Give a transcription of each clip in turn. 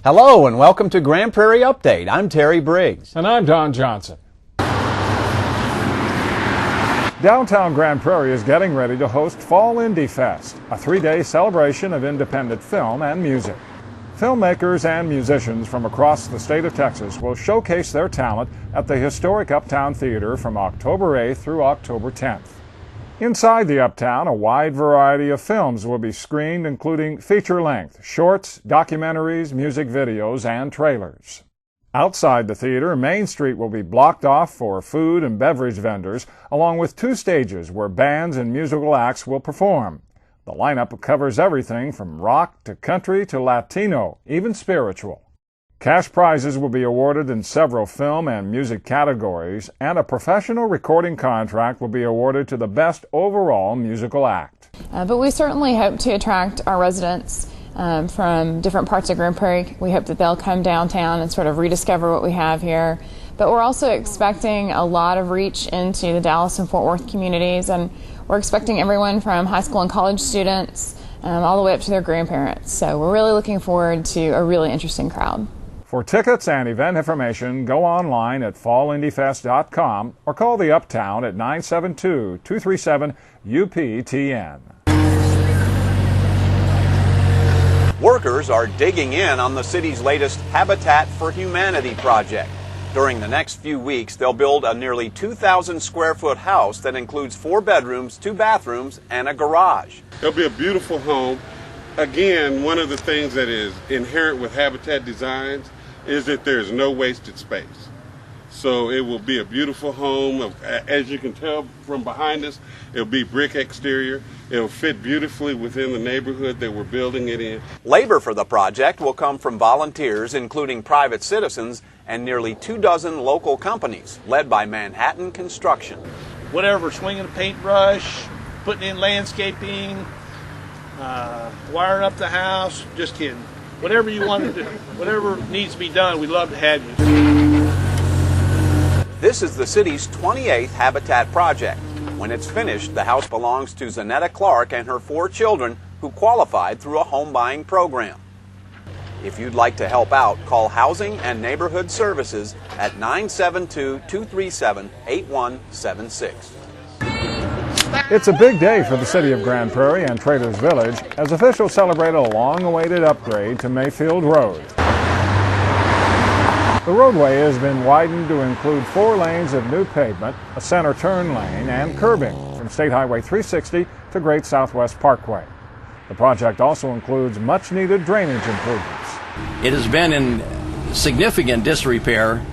Hello and welcome to Grand Prairie Update. I'm Terry Briggs. And I'm Don Johnson. Downtown Grand Prairie is getting ready to host Fall Indie Fest, a 3-day celebration of independent film and music. Filmmakers and musicians from across the state of Texas will showcase their talent at the historic Uptown Theater from October 8th through October 10th. Inside the Uptown, a wide variety of films will be screened, including feature-length, shorts, documentaries, music videos, and trailers. Outside the theater, Main Street will be blocked off for food and beverage vendors, along with 2 stages where bands and musical acts will perform. The lineup covers everything from rock to country to Latino, even spiritual. Cash prizes will be awarded in several film and music categories, and a professional recording contract will be awarded to the best overall musical act. But we certainly hope to attract our residents from different parts of Grand Prairie. We hope that they'll come downtown and sort of rediscover what we have here. But we're also expecting a lot of reach into the Dallas and Fort Worth communities, and we're expecting everyone from high school and college students all the way up to their grandparents. So we're really looking forward to a really interesting crowd. For tickets and event information, go online at fallindiefest.com or call the Uptown at 972-237-UPTN. Workers are digging in on the city's latest Habitat for Humanity project. During the next few weeks, they'll build a nearly 2,000 square foot house that includes 4 bedrooms, 2 bathrooms, and a garage. It'll be a beautiful home. Again, one of the things that is inherent with Habitat designs is that there's no wasted space. So it will be a beautiful home. As you can tell from behind us, it'll be brick exterior. It'll fit beautifully within the neighborhood that we're building it in. Labor for the project will come from volunteers, including private citizens, and nearly 24 local companies, led by Manhattan Construction. Whatever, swinging a paintbrush, putting in landscaping, wiring up the house, just kidding. Whatever you want to do, whatever needs to be done, we'd love to have you. This is the city's 28th Habitat project. When it's finished, the house belongs to Zanetta Clark and her 4 children who qualified through a home buying program. If you'd like to help out, call Housing and Neighborhood Services at 972-237-8176. It's a big day for the City of Grand Prairie and Traders Village as officials celebrate a long-awaited upgrade to Mayfield Road. The roadway has been widened to include 4 lanes of new pavement, a center turn lane, and curbing from State Highway 360 to Great Southwest Parkway. The project also includes much-needed drainage improvements. It has been in significant disrepair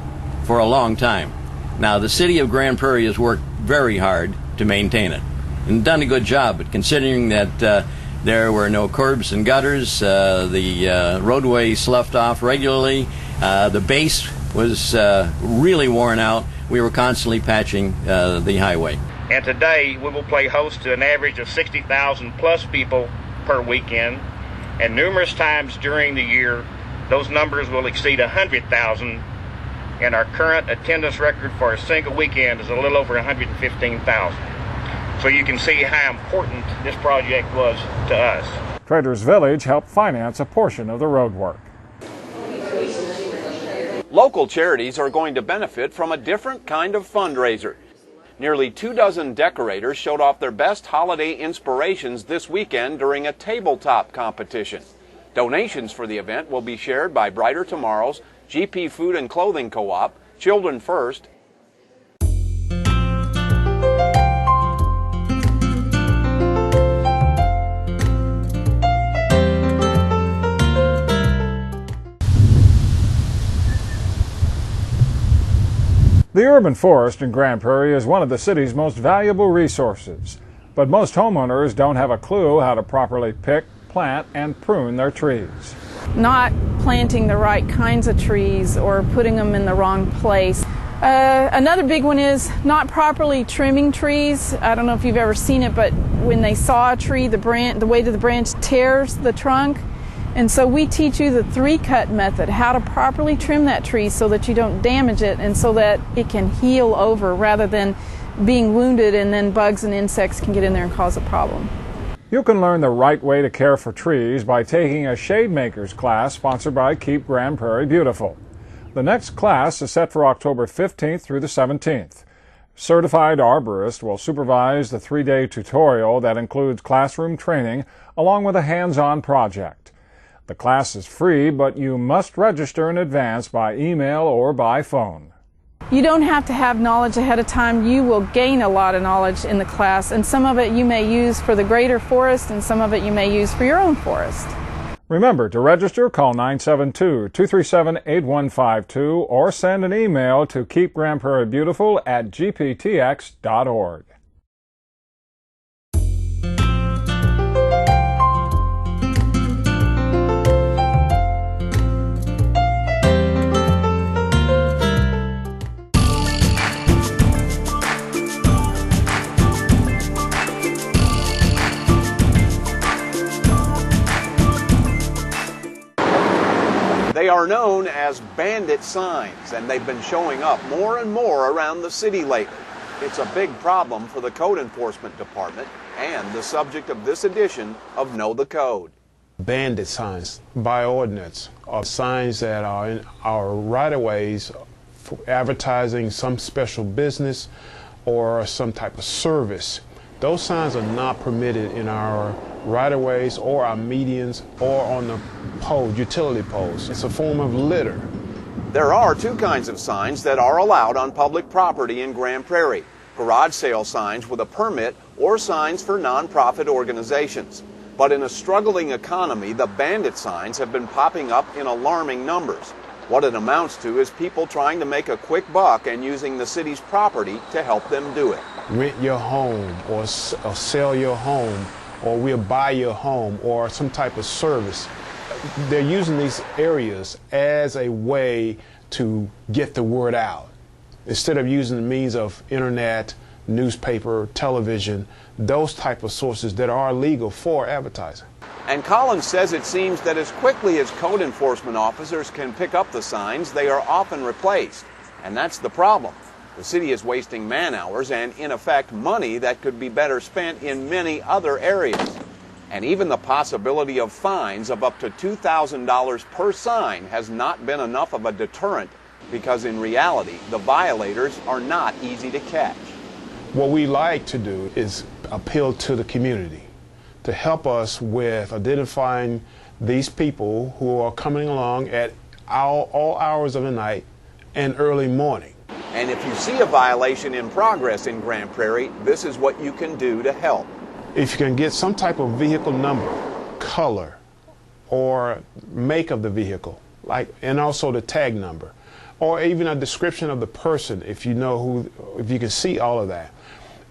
for a long time. Now, the City of Grand Prairie has worked very hard to maintain it and done a good job, but considering that there were no curbs and gutters, the roadway sloughed off regularly, the base was really worn out. We were constantly patching the highway. And today we will play host to an average of 60,000 plus people per weekend, and numerous times during the year those numbers will exceed 100,000, and our current attendance record for a single weekend is a little over 115,000. So you can see how important this project was to us. Traders Village helped finance a portion of the road work. Local charities are going to benefit from a different kind of fundraiser. Nearly 24 decorators showed off their best holiday inspirations this weekend during a tabletop competition. Donations for the event will be shared by Brighter Tomorrows, GP Food and Clothing Co-op, Children First, The urban forest in Grand Prairie is one of the city's most valuable resources, but most homeowners don't have a clue how to properly pick, plant, and prune their trees. Not planting the right kinds of trees or putting them in the wrong place. Another big one is not properly trimming trees. I don't know if you've ever seen it, but when they saw a tree, the way that the branch tears the trunk. And so we teach you the 3-cut method, how to properly trim that tree so that you don't damage it and so that it can heal over rather than being wounded and then bugs and insects can get in there and cause a problem. You can learn the right way to care for trees by taking a shade makers class sponsored by Keep Grand Prairie Beautiful. The next class is set for October 15th through the 17th. Certified arborist will supervise the 3-day tutorial that includes classroom training along with a hands-on project. The class is free, but you must register in advance by email or by phone. You don't have to have knowledge ahead of time. You will gain a lot of knowledge in the class, and some of it you may use for the greater forest and some of it you may use for your own forest. Remember, to register, call 972-237-8152 or send an email to keepgrandprairiebeautiful@gptx.org. They are known as bandit signs, and they've been showing up more and more around the city lately. It's a big problem for the Code Enforcement Department and the subject of this edition of Know the Code. Bandit signs, by ordinance, are signs that are in our right-of-ways for advertising some special business or some type of service. Those signs are not permitted in our right-of-ways or our medians or on the poles, utility poles. It's a form of litter. There are two kinds of signs that are allowed on public property in Grand Prairie: garage sale signs with a permit or signs for nonprofit organizations. But in a struggling economy, the bandit signs have been popping up in alarming numbers. What it amounts to is people trying to make a quick buck and using the city's property to help them do it. Rent your home or sell your home, or we'll buy your home, or some type of service. They're using these areas as a way to get the word out. Instead of using the means of internet, newspaper, television, those type of sources that are legal for advertising. And Collins says it seems that as quickly as code enforcement officers can pick up the signs, they are often replaced. And that's the problem. The city is wasting man-hours and, in effect, money that could be better spent in many other areas. And even the possibility of fines of up to $2,000 per sign has not been enough of a deterrent, because in reality, the violators are not easy to catch. What we like to do is appeal to the community to help us with identifying these people who are coming along at all hours of the night and early morning. And if you see a violation in progress in Grand Prairie, this is what you can do to help. If you can get some type of vehicle number, color, or make of the vehicle, and also the tag number, or even a description of the person, if you can see all of that,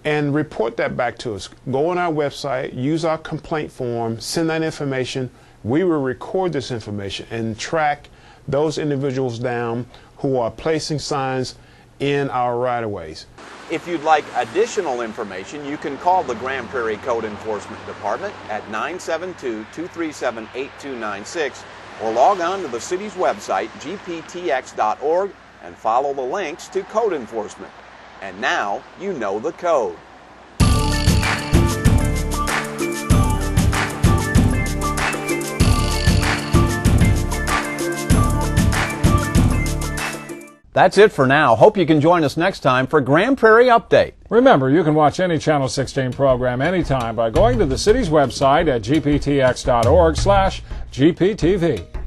and report that back to us. Go on our website, use our complaint form, send that information. We will record this information and track those individuals down who are placing signs in our right-of-ways. If you'd like additional information, you can call the Grand Prairie Code Enforcement Department at 972-237-8296 or log on to the city's website, gptx.org, and follow the links to code enforcement. And now you know the code. That's it for now. Hope you can join us next time for Grand Prairie Update. Remember, you can watch any Channel 16 program anytime by going to the city's website at gptx.org/gptv.